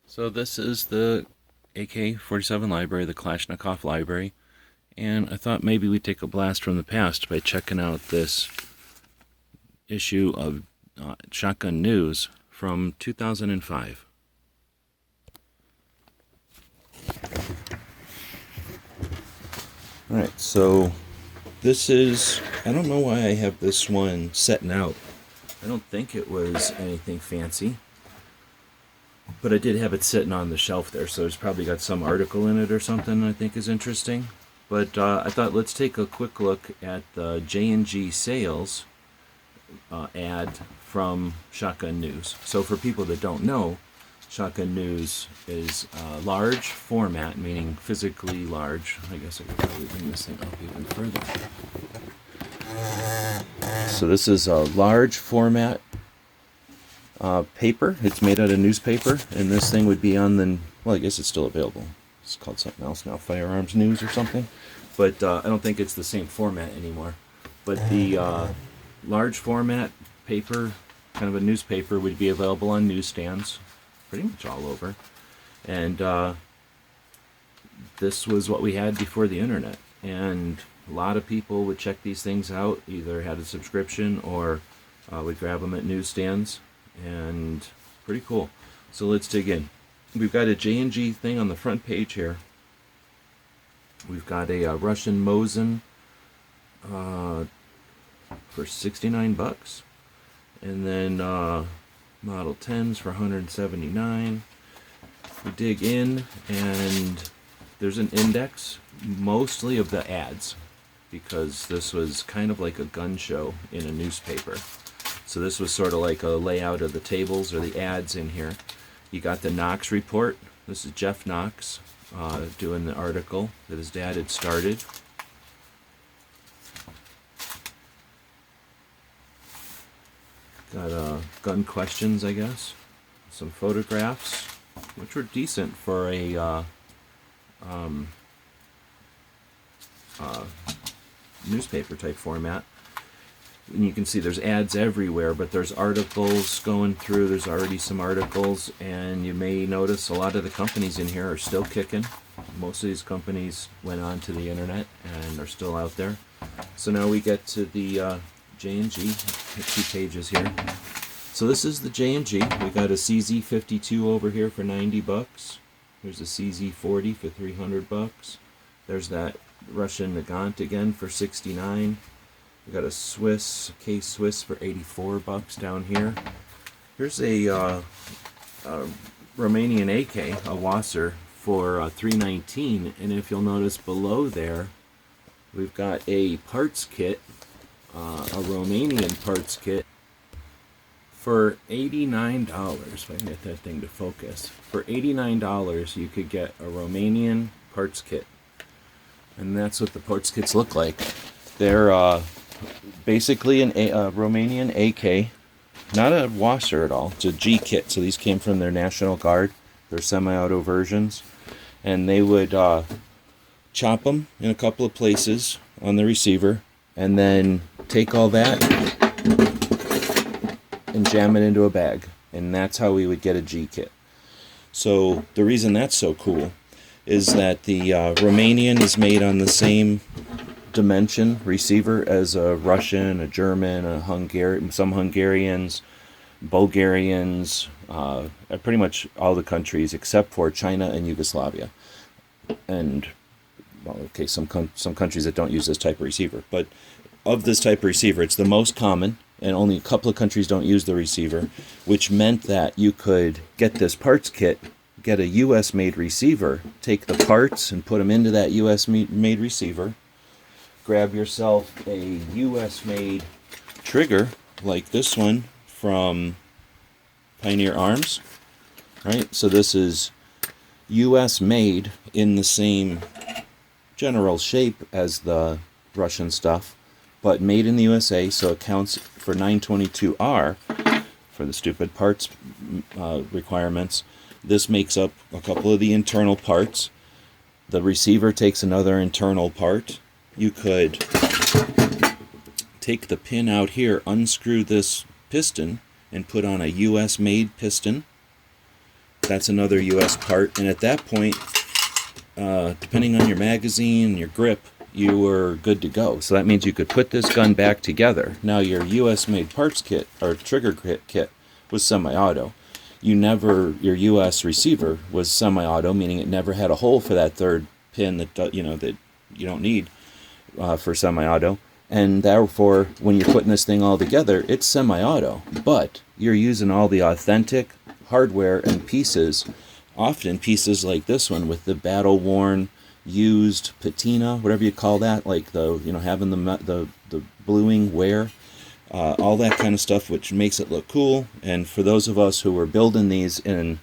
So this is the AK-47 library, the Kalashnikov library, and I thought maybe we'd take a blast from the past by checking out this issue of Shotgun News from 2005. Alright, so this is, I don't know why I have this one setting out. I don't think it was anything fancy. But I did have it sitting on the shelf there, so it's probably got some article in it or something I think is interesting. But I thought let's take a quick look at the J&G sales ad from Shotgun News. So for people that don't know, Shotgun News is large format, meaning physically large. I guess I could probably bring this thing up even further. So this is a large format paper. It's made out of newspaper, and this thing would be on the, well, I guess it's still available. It's called something else now, Firearms News or something. But I don't think it's the same format anymore. But the large format paper, kind of a newspaper, would be available on newsstands pretty much all over. And this was what we had before the internet. And a lot of people would check these things out, either had a subscription or would grab them at newsstands. And pretty cool. So let's dig in. We've got a J&G thing on the front page here. We've got a Russian Mosin for 69 bucks, and then Model 10s for 179. We dig in, and there's an index, mostly of the ads, because this was kind of like a gun show in a newspaper. So this was sort of like a layout of the tables or the ads in here. You got the Knox report. This is Jeff Knox doing the article that his dad had started. Got gun questions, I guess. Some photographs, which were decent for a newspaper type format. And you can see there's ads everywhere, but there's articles going through. There's already some articles, and you may notice a lot of the companies in here are still kicking. Most of these companies went on to the internet and are still out there. So now we get to the J&G, 2 pages here. So this is the J&G. We got a CZ52 over here for 90 bucks. There's a CZ40 for 300 bucks. There's that Russian Nagant again for 69. We got a Swiss, K-Swiss for 84 bucks down here. Here's a Romanian AK, a Wasser, for 319. And if you'll notice below there, we've got a parts kit, a Romanian parts kit, for $89. If I can get that thing to focus. For $89, you could get a Romanian parts kit. And that's what the parts kits look like. They're basically a Romanian AK, not a Wasser at all. It's a G kit. So these came from their National Guard. They're semi-auto versions, and they would chop them in a couple of places on the receiver, and then take all that and jam it into a bag, and that's how we would get a G kit. So the reason that's so cool is that the Romanian is made on the same dimension receiver as a Russian, a German, a Hungarian, some Hungarians, Bulgarians, pretty much all the countries except for China and Yugoslavia, and well, okay, some countries that don't use this type of receiver. But of this type of receiver, it's the most common, and only a couple of countries don't use the receiver, which meant that you could get this parts kit, get a U.S. made receiver, take the parts and put them into that U.S. made receiver. Grab yourself a U.S. made trigger like this one from Pioneer Arms, right? So this is U.S. made in the same general shape as the Russian stuff, but made in the USA, so it counts for 922R for the stupid parts requirements. This makes up a couple of the internal parts. The receiver takes another internal part. You could take the pin out here, unscrew this piston, and put on a US made piston, that's another U.S. part. And at that point, depending on your magazine, your grip, you were good to go. So that means you could put this gun back together. Now your U.S. made parts kit or trigger kit was semi-auto. Your U.S. receiver was semi-auto, meaning it never had a hole for that third pin that you don't need for semi-auto. And therefore, when you're putting this thing all together, it's semi-auto. But you're using all the authentic hardware and pieces, often pieces like this one with the battle-worn, used patina, whatever you call that, like having the bluing wear. All that kind of stuff, which makes it look cool. And for those of us who were building these in,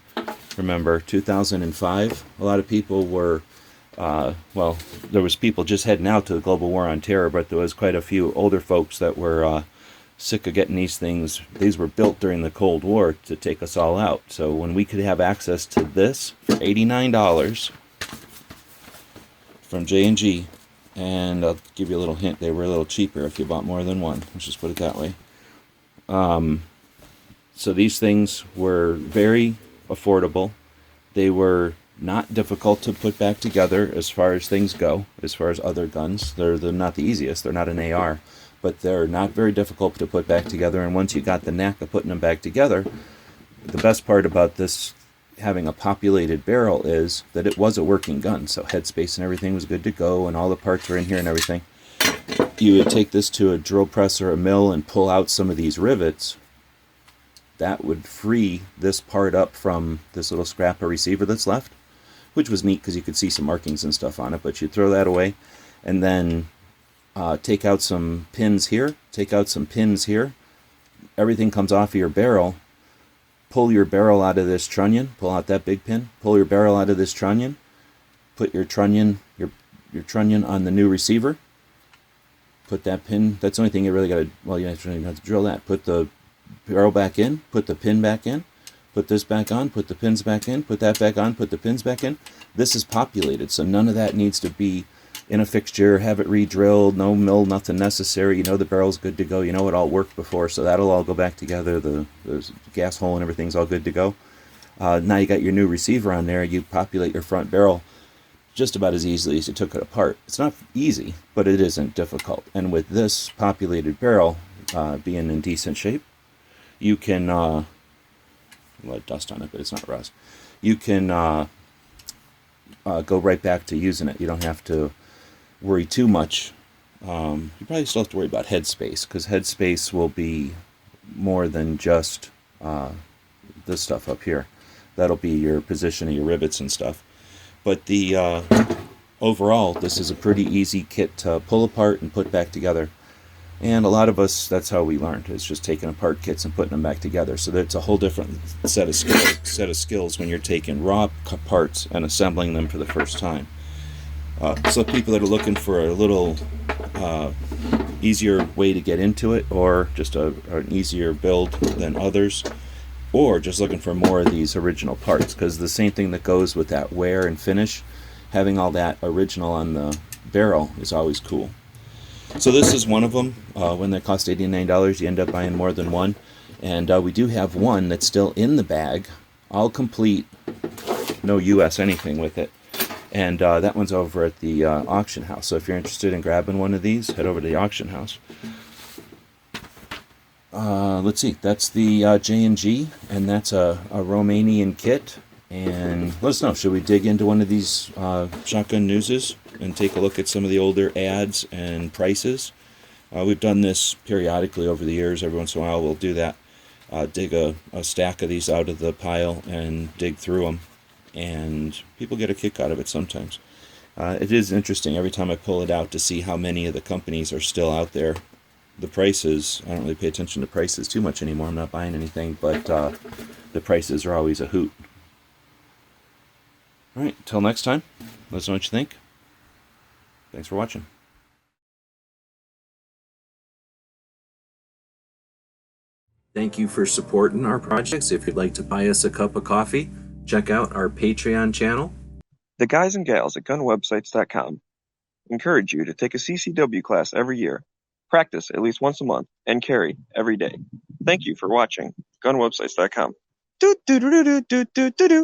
remember, 2005, a lot of people were, there was people just heading out to the global war on terror, but there was quite a few older folks that were sick of getting these things. These were built during the Cold War to take us all out. So when we could have access to this for $89 from J&G, and I'll give you a little hint, they were a little cheaper if you bought more than one. Let's just put it that way. So these things were very affordable. They were not difficult to put back together as far as things go, as far as other guns. They're not the easiest. They're not an AR. But they're not very difficult to put back together. And once you got the knack of putting them back together, the best part about this having a populated barrel is that it was a working gun, so headspace and everything was good to go, and all the parts were in here and everything. You would take this to a drill press or a mill and pull out some of these rivets. That would free this part up from this little scrap of receiver that's left, which was neat because you could see some markings and stuff on it, but you'd throw that away, and then take out some pins here, take out some pins here. Everything comes off of your barrel. Pull your barrel out of this trunnion, pull out that big pin, pull your barrel out of this trunnion, put your trunnion on the new receiver, put that pin, that's the only thing you really got to, well, you have to drill that, put the barrel back in, put the pin back in, put this back on, put the pins back in, put that back on, put the pins back in. This is populated, so none of that needs to be in a fixture, have it re-drilled, no mill, nothing necessary. You know the barrel's good to go. You know it all worked before, so that'll all go back together. The gas hole and everything's all good to go. Now you got your new receiver on there. You populate your front barrel just about as easily as you took it apart. It's not easy, but it isn't difficult. And with this populated barrel being in decent shape, you can, let dust on it, but it's not rust. You can go right back to using it. You don't have to worry too much. You probably still have to worry about headspace, because headspace will be more than just this stuff up here. That'll be your position of your rivets and stuff. But the overall, this is a pretty easy kit to pull apart and put back together. And a lot of us, that's how we learned. It's just taking apart kits and putting them back together. So that's a whole different set of skills when you're taking raw parts and assembling them for the first time. So people that are looking for a little easier way to get into it, or just an easier build than others, or just looking for more of these original parts, because the same thing that goes with that wear and finish, having all that original on the barrel is always cool. So this is one of them. When they cost $89, you end up buying more than one. And we do have one that's still in the bag, all complete, no US anything with it. And that one's over at the auction house. So if you're interested in grabbing one of these, head over to the auction house. Let's see, that's the J&G, and that's a Romanian kit. And let us know, should we dig into one of these shotgun newses and take a look at some of the older ads and prices? We've done this periodically over the years. Every once in a while we'll do that. Dig a stack of these out of the pile and dig through them. And people get a kick out of it sometimes. It is interesting every time I pull it out to see how many of the companies are still out there. The prices, I don't really pay attention to prices too much anymore. I'm not buying anything, but the prices are always a hoot. Alright, until next time, let us know what you think. Thanks for watching. Thank you for supporting our projects. If you'd like to buy us a cup of coffee, check out our Patreon channel. The guys and gals at gunwebsites.com encourage you to take a CCW class every year, practice at least once a month, and carry every day. Thank you for watching gunwebsites.com.